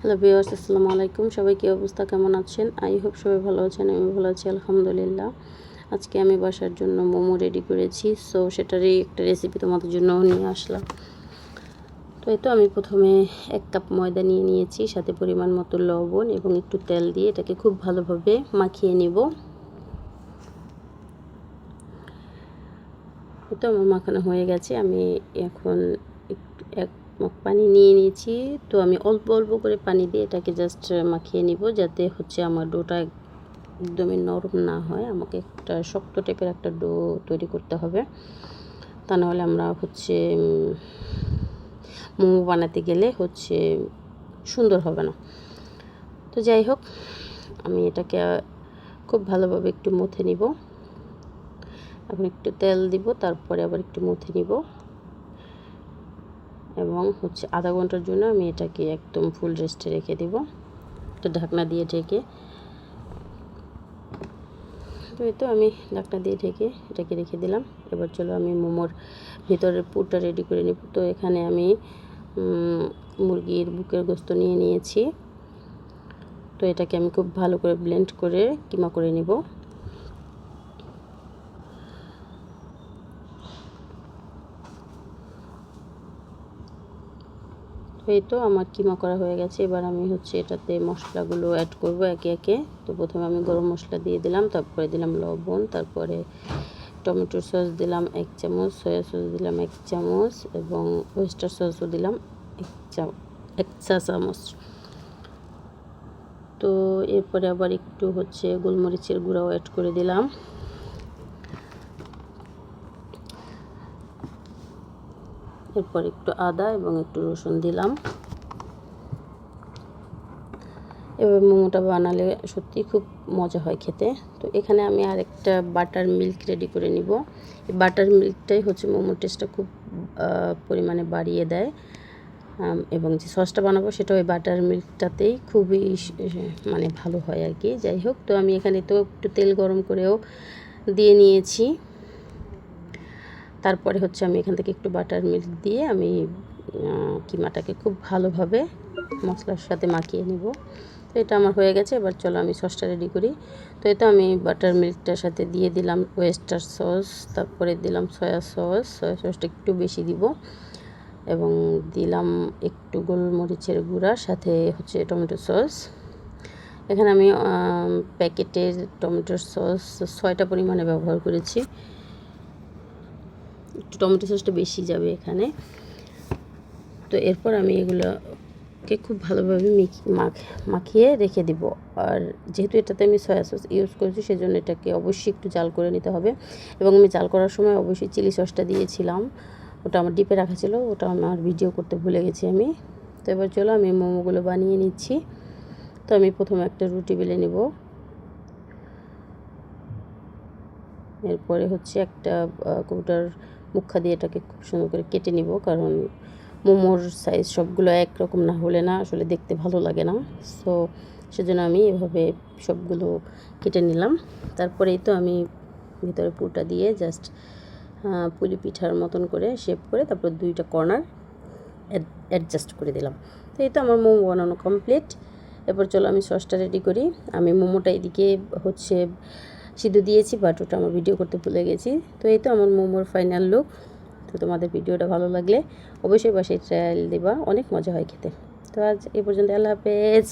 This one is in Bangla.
হ্যালো ভিউয়ার্স, আসসালামু আলাইকুম। সবাই কী অবস্থা, কেমন আছেন? আই হোপ সবাই ভালো আছেন। আমি ভালো আছি আলহামদুলিল্লাহ। আজকে আমি বাসার জন্য মোমো রেডি করেছি, সো সেটারই একটা রেসিপি তোমাদের জন্য নিয়ে আসলাম। তো এই তো আমি প্রথমে 1 কাপ ময়দা নিয়ে নিয়েছি, সাথে পরিমাণ মতো লবণ এবং একটু তেল দিয়ে এটাকে খুব ভালোভাবে মাখিয়ে নেব। তো আমার মাখানো হয়ে গেছে। আমি এখন এক মগ পানি নিয়ে নিয়েছি। তো আমি অল্প অল্প করে পানি দিয়ে এটাকে জাস্ট মাখিয়ে নিব, যাতে হচ্ছে আমার ডোটা একদমই নরম না হয়। আমাকে একটা শক্ত টাইপের একটা ডো তৈরি করতে হবে, তা নাহলে আমরা হচ্ছে মোমো বানাতে গেলে হচ্ছে সুন্দর হবে না। তো যাই হোক, আমি এটাকে খুব ভালোভাবে একটু মথে নিব। এখন একটু তেল দিব, তারপরে আবার একটু মথে নিব এবং হচ্ছে আধা ঘন্টার জন্য আমি এটাকে একদম ফুল রেস্টে রেখে দেব, একটা ঢাকনা দিয়ে ঢেকে। তো এই তো আমি ঢাকনা দিয়ে ঢেকে এটাকে রেখে দিলাম। এবার চলো আমি মোমোর ভিতরের পুরটা রেডি করে নিব। তো এখানে আমি মুরগির বুকের গোস্ত নিয়ে নিয়েছি। তো এটাকে আমি খুব ভালো করে ব্লেন্ড করে কিমা করে নিব। এই তো আমার কিমা করা হয়ে গেছে। এবার আমি হচ্ছে এটাতে মশলাগুলো অ্যাড করব একে একে। তো প্রথমে আমি গরম মশলা দিয়ে দিলাম, তারপরে দিলাম লবণ, তারপরে টমেটো সস দিলাম 1 চামচ, সয়া সস দিলাম 1 চামচ এবং ওয়েস্টার সসও দিলাম 1 চা চামচ। তো এরপরে আবার একটু হচ্ছে গোলমরিচের গুঁড়াও অ্যাড করে দিলাম। এরপর একটু আদা এবং একটু রসুন দিলাম। এবার মোমোটা বানালে সত্যি খুব মজা হয় খেতে। তো এখানে আমি আরেকটা বাটার মিল্ক রেডি করে নিব। এই বাটার মিল্কটাই হচ্ছে মোমোর টেস্টটা খুব পরিমাণে বাড়িয়ে দেয়, এবং যে সসটা বানাবো সেটা ওই বাটার মিল্কটাতেই খুবই মানে ভালো হয় আর কি। যাই হোক, তো আমি এখানে তো একটু তেল গরম করেও দিয়ে নিয়েছি। তারপরে হচ্ছে আমি এখান থেকে একটু বাটার মিল্ক দিয়ে আমি কিমাটাকে খুব ভালোভাবে মশলার সাথে মাখিয়ে নেব। তো এটা আমার হয়ে গেছে। এবার চলো আমি সসটা রেডি করি। তো এটা আমি বাটার মিল্কটার সাথে দিয়ে দিলাম ওয়েস্টার সস, তারপরে দিলাম সয়া সসটা একটু বেশি দিব এবং দিলাম একটু গোলমরিচের গুঁড়া, সাথে হচ্ছে টমেটো সস। এখানে আমি প্যাকেটের টমেটোর সস 6টা পরিমাণে ব্যবহার করেছি। একটু টমেটো সসটা বেশি যাবে এখানে। তো এরপর আমি এগুলোকে খুব ভালোভাবে মাখিয়ে রেখে দিব। আর যেহেতু এটাতে আমি সয়া সস ইউজ করেছি, সেজন্য এটাকে অবশ্যই একটু জাল করে নিতে হবে। এবং আমি জাল করার সময় অবশ্যই চিলি সসটা দিয়েছিলাম, ওটা আমার ডিপে রাখা ছিল, ওটা আমার ভিডিও করতে ভুলে গেছি আমি। তো এবার চলো আমি মোমোগুলো বানিয়ে নিচ্ছি। তো আমি প্রথমে একটা রুটি বেলে নেব, এরপরে হচ্ছে একটা কৌটার মুখা দিয়ে এটাকে খুব সুন্দর করে কেটে নিব, কারণ মোমোর সাইজ সবগুলো একরকম না হলে না আসলে দেখতে ভালো লাগে না। সো সেজন্য আমি এভাবে সবগুলো কেটে নিলাম। তারপরেই তো আমি ভিতরে পুরটা দিয়ে জাস্ট পুলি পিঠার মতন করে শেপ করে তারপর 2টা কর্নার অ্যাডজাস্ট করে দিলাম। তো এই তো আমার মোমো বানানো কমপ্লিট। এরপর চলো আমি সসটা রেডি করি। আমি মোমোটা এদিকে হচ্ছে সিদ্ধ দিয়েছি, বাট ওটা আমার ভিডিও করতে ভুলে গেছি। তো এই তো আমার মোমোর ফাইনাল লুক। তো তোমাদের ভিডিওটা ভালো লাগলে অবশ্যই বাসায় ট্রায়াল দেবা, অনেক মজা হয় খেতে। তো আজ এই পর্যন্ত, আল্লাহ হাফেজ।